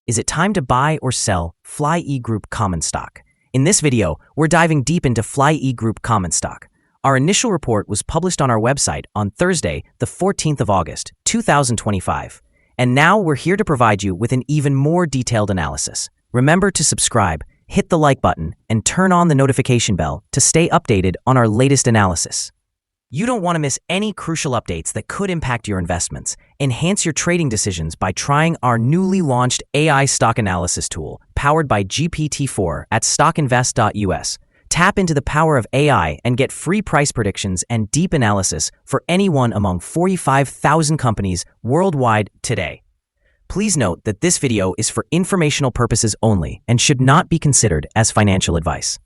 Is it time to buy or sell FLYE Group common stock? In this video, we're diving deep into FLYE Group common stock. Our initial report was published on our website on Thursday, the 14th of August, 2025. And now we're here to provide you with an even more detailed analysis. Remember to subscribe, hit the like button, and turn on the notification bell to stay updated on our latest analysis. You don't want to miss any crucial updates that could impact your investments. Enhance your trading decisions by trying our newly launched AI stock analysis tool, powered by GPT-4 at StockInvest.us. Tap into the power of AI and get free price predictions and deep analysis for any one among 45,000 companies worldwide today. Please note that this video is for informational purposes only and should not be considered as financial advice.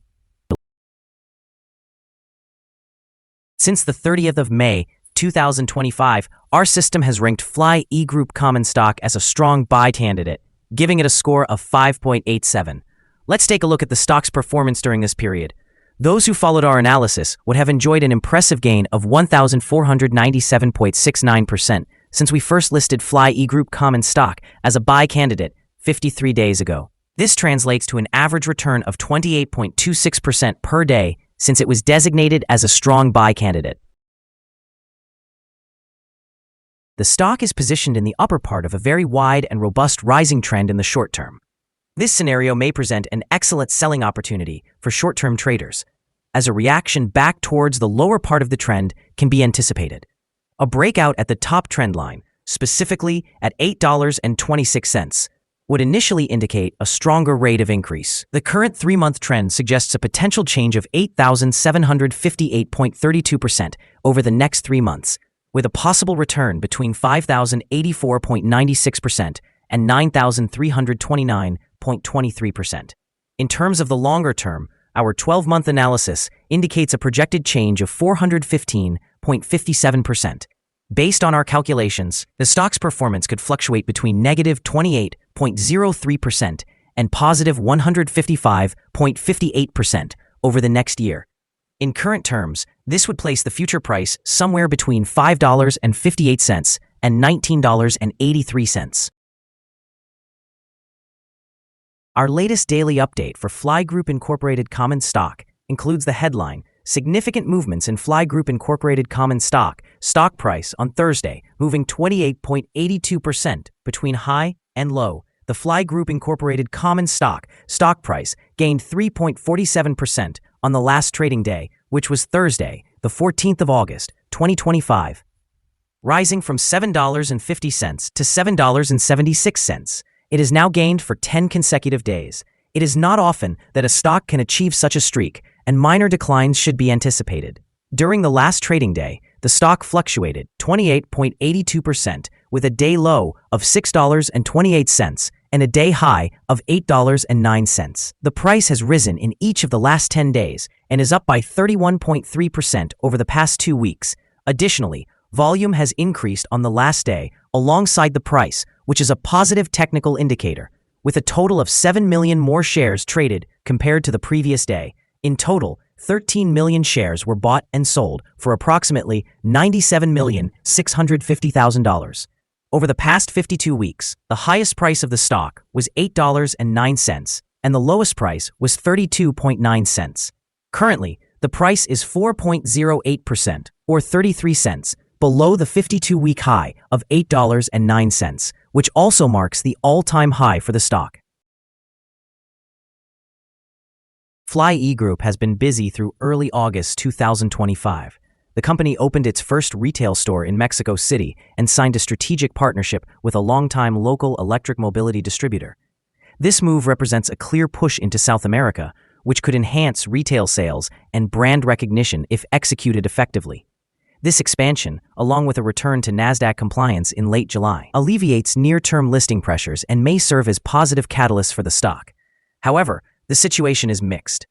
Since the 30th of May, 2025, our system has ranked FLYE Group common stock as a strong buy candidate, giving it a score of 5.87. Let's take a look at the stock's performance during this period. Those who followed our analysis would have enjoyed an impressive gain of 1,497.69% since we first listed FLYE Group common stock as a buy candidate 53 days ago. This translates to an average return of 28.26% per day since it was designated as a strong buy candidate. The stock is positioned in the upper part of a very wide and robust rising trend in the short term. This scenario may present an excellent selling opportunity for short-term traders, as a reaction back towards the lower part of the trend can be anticipated. A breakout at the top trend line, specifically at $8.26, would initially indicate a stronger rate of increase. The current 3-month trend suggests a potential change of 8,758.32% over the next 3 months, with a possible return between 5,084.96% and 9,329.23%. In terms of the longer term, our 12-month analysis indicates a projected change of 415.57%. Based on our calculations, the stock's performance could fluctuate between negative 28.03% and positive 155.58% over the next year. In current terms, this would place the future price somewhere between $5.58 and $19.83. Our latest daily update for FLYE Group Incorporated common stock includes the headline, Significant Movements in FLYE Group Incorporated common stock price on Thursday, moving 28.82% between high and low. The FLYE Group Incorporated common stock price gained 3.47% on the last trading day, which was Thursday, the 14th of August, 2025, rising from $7.50 to $7.76. It has now gained for 10 consecutive days. It is not often that a stock can achieve such a streak, and minor declines should be anticipated. During the last trading day, the stock fluctuated 28.82% with a day low of $6.28 and a day high of $8.09. The price has risen in each of the last 10 days and is up by 31.3% over the past 2 weeks. Additionally, volume has increased on the last day alongside the price, which is a positive technical indicator, with a total of 7 million more shares traded compared to the previous day. In total, 13 million shares were bought and sold for approximately $97,650,000. Over the past 52 weeks, the highest price of the stock was $8.09, and the lowest price was 32.9 cents. Currently, the price is 4.08% or 33 cents below the 52-week high of $8.09, which also marks the all-time high for the stock. FLYE Group has been busy through early August 2025. The company opened its first retail store in Mexico City and signed a strategic partnership with a longtime local electric mobility distributor. This move represents a clear push into South America, which could enhance retail sales and brand recognition if executed effectively. This expansion, along with a return to NASDAQ compliance in late July, alleviates near-term listing pressures and may serve as positive catalysts for the stock. However, the situation is mixed.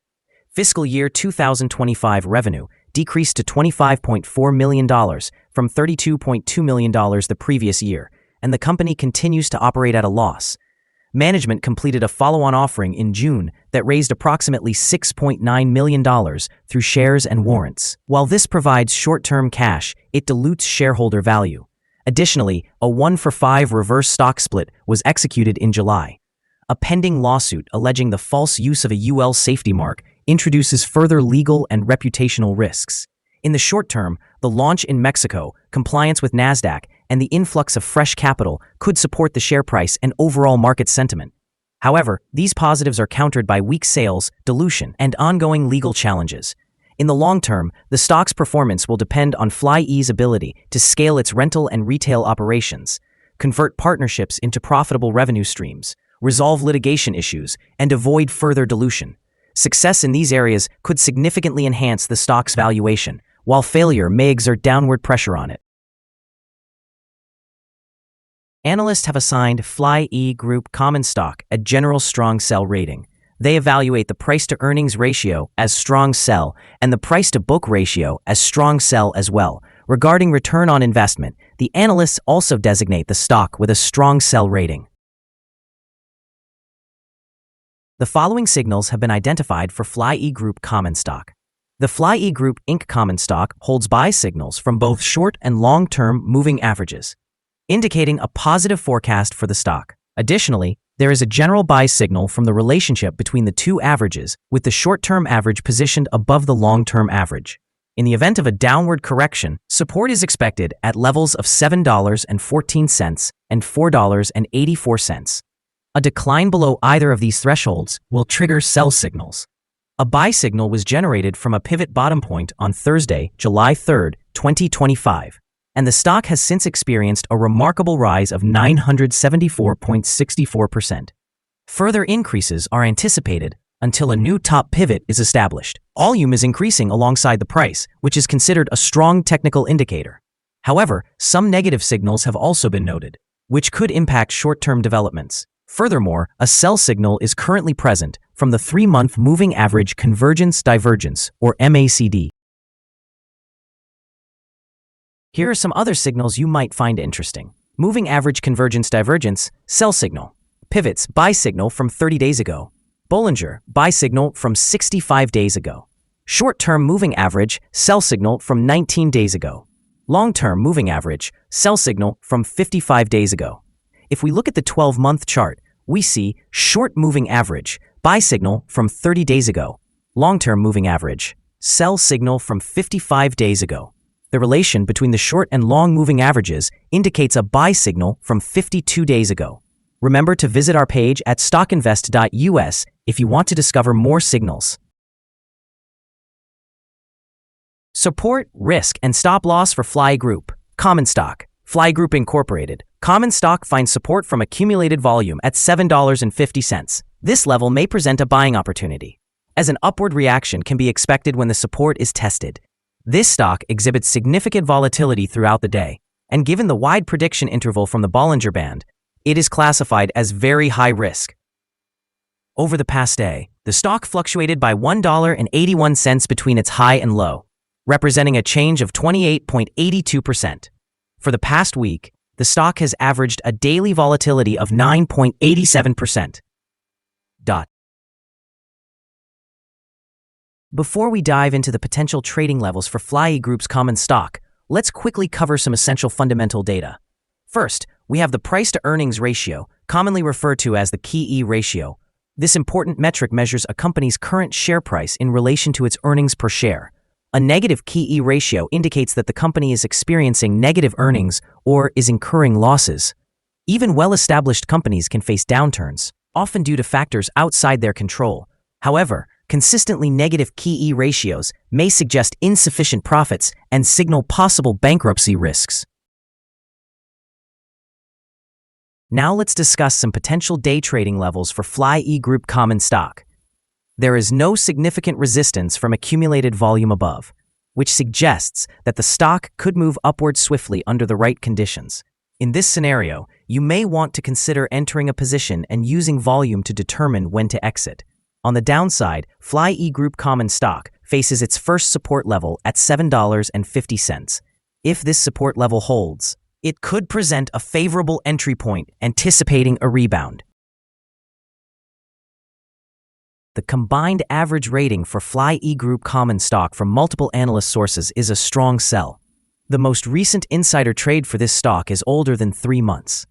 Fiscal year 2025 revenue decreased to $25.4 million from $32.2 million the previous year, and the company continues to operate at a loss. Management completed a follow-on offering in June that raised approximately $6.9 million through shares and warrants. While this provides short-term cash, it dilutes shareholder value. Additionally, a 1-for-5 reverse stock split was executed in July. a pending lawsuit alleging the false use of a UL safety mark introduces further legal and reputational risks. In the short term, the launch in Mexico, compliance with Nasdaq, and the influx of fresh capital could support the share price and overall market sentiment. However, these positives are countered by weak sales, dilution, and ongoing legal challenges. In the long term, the stock's performance will depend on FLYE's ability to scale its rental and retail operations, convert partnerships into profitable revenue streams, resolve litigation issues, and avoid further dilution. Success in these areas could significantly enhance the stock's valuation, while failure may exert downward pressure on it. Analysts have assigned FLYE Group common stock a general strong sell rating. They evaluate the price-to-earnings ratio as strong sell and the price-to-book ratio as strong sell as well. Regarding return on investment, the analysts also designate the stock with a strong sell rating. The following signals have been identified for FLYE Group common stock. The FLYE Group Inc. common stock holds buy signals from both short and long-term moving averages, indicating a positive forecast for the stock. Additionally, there is a general buy signal from the relationship between the two averages, with the short-term average positioned above the long-term average. In the event of a downward correction, support is expected at levels of $7.14 and $4.84. A decline below either of these thresholds will trigger sell signals. A buy signal was generated from a pivot bottom point on Thursday, July 3, 2025. And the stock has since experienced a remarkable rise of 974.64%. Further increases are anticipated until a new top pivot is established. Volume is increasing alongside the price, which is considered a strong technical indicator. However, some negative signals have also been noted, which could impact short-term developments. Furthermore, a sell signal is currently present from the 3-month moving average convergence divergence, or MACD. Here are some other signals you might find interesting. Moving average convergence divergence, sell signal. Pivots, buy signal from 30 days ago. Bollinger, buy signal from 65 days ago. Short-term moving average, sell signal from 19 days ago. Long-term moving average, sell signal from 55 days ago. If we look at the 12-month chart, we see short moving average, buy signal from 30 days ago. Long-term moving average, sell signal from 55 days ago. The relation between the short and long moving averages indicates a buy signal from 52 days ago. Remember to visit our page at StockInvest.us if you want to discover more signals. Support, risk, and stop loss for FLYE Group. Common stock. FLYE Group Incorporated. Common stock finds support from accumulated volume at $7.50. This level may present a buying opportunity, as an upward reaction can be expected when the support is tested. This stock exhibits significant volatility throughout the day, and given the wide prediction interval from the Bollinger Band, it is classified as very high risk. Over the past day, the stock fluctuated by $1.81 between its high and low, representing a change of 28.82%. For the past week, the stock has averaged a daily volatility of 9.87%. Before we dive into the potential trading levels for FLYE Group's common stock, let's quickly cover some essential fundamental data. First, we have the price-to-earnings ratio, commonly referred to as the K/E ratio. This important metric measures a company's current share price in relation to its earnings per share. A negative K/E ratio indicates that the company is experiencing negative earnings or is incurring losses. Even well-established companies can face downturns, often due to factors outside their control. However, consistently negative K/E ratios may suggest insufficient profits and signal possible bankruptcy risks. Now let's discuss some potential day trading levels for FLYE Group common stock. There is no significant resistance from accumulated volume above, which suggests that the stock could move upward swiftly under the right conditions. In this scenario, you may want to consider entering a position and using volume to determine when to exit. On the downside, FLYE Group common stock faces its first support level at $7.50. If this support level holds, it could present a favorable entry point, anticipating a rebound. The combined average rating for FLYE Group common stock from multiple analyst sources is a strong sell. The most recent insider trade for this stock is older than 3 months.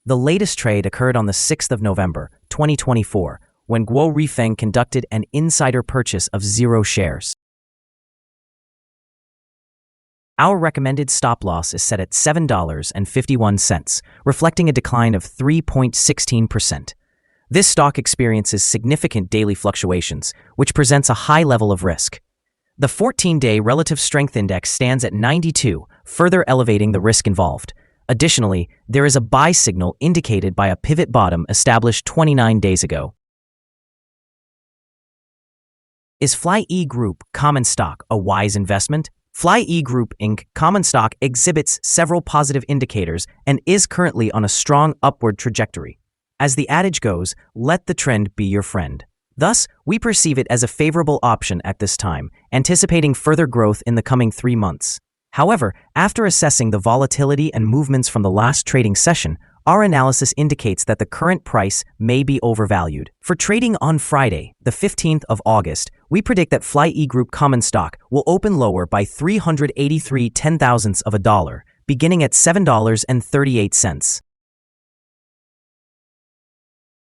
The latest trade occurred on the 6th of November, 2024, when Guo Rifeng conducted an insider purchase of 0 shares. Our recommended stop loss is set at $7.51, reflecting a decline of 3.16%. This stock experiences significant daily fluctuations, which presents a high level of risk. The 14-day relative strength index stands at 92, further elevating the risk involved. Additionally, there is a buy signal indicated by a pivot bottom established 29 days ago. Is FLYE Group common stock a wise investment? FLYE Group Inc. common stock exhibits several positive indicators and is currently on a strong upward trajectory. As the adage goes, let the trend be your friend. Thus, we perceive it as a favorable option at this time, anticipating further growth in the coming 3 months. However, after assessing the volatility and movements from the last trading session, our analysis indicates that the current price may be overvalued. For trading on Friday, the 15th of August, we predict that FLYE Group common stock will open lower by 383 0.10 of a dollar, beginning at $7.38.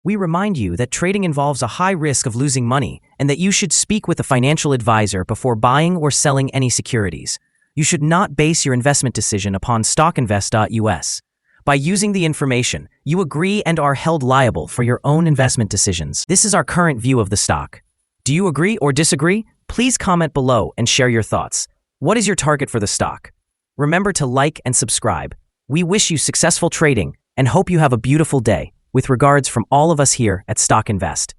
We remind you that trading involves a high risk of losing money and that you should speak with a financial advisor before buying or selling any securities. You should not base your investment decision upon StockInvest.us. By using the information, you agree and are held liable for your own investment decisions. This is our current view of the stock. Do you agree or disagree? Please comment below and share your thoughts. What is your target for the stock? Remember to like and subscribe. We wish you successful trading and hope you have a beautiful day. With regards from all of us here at Stock Invest.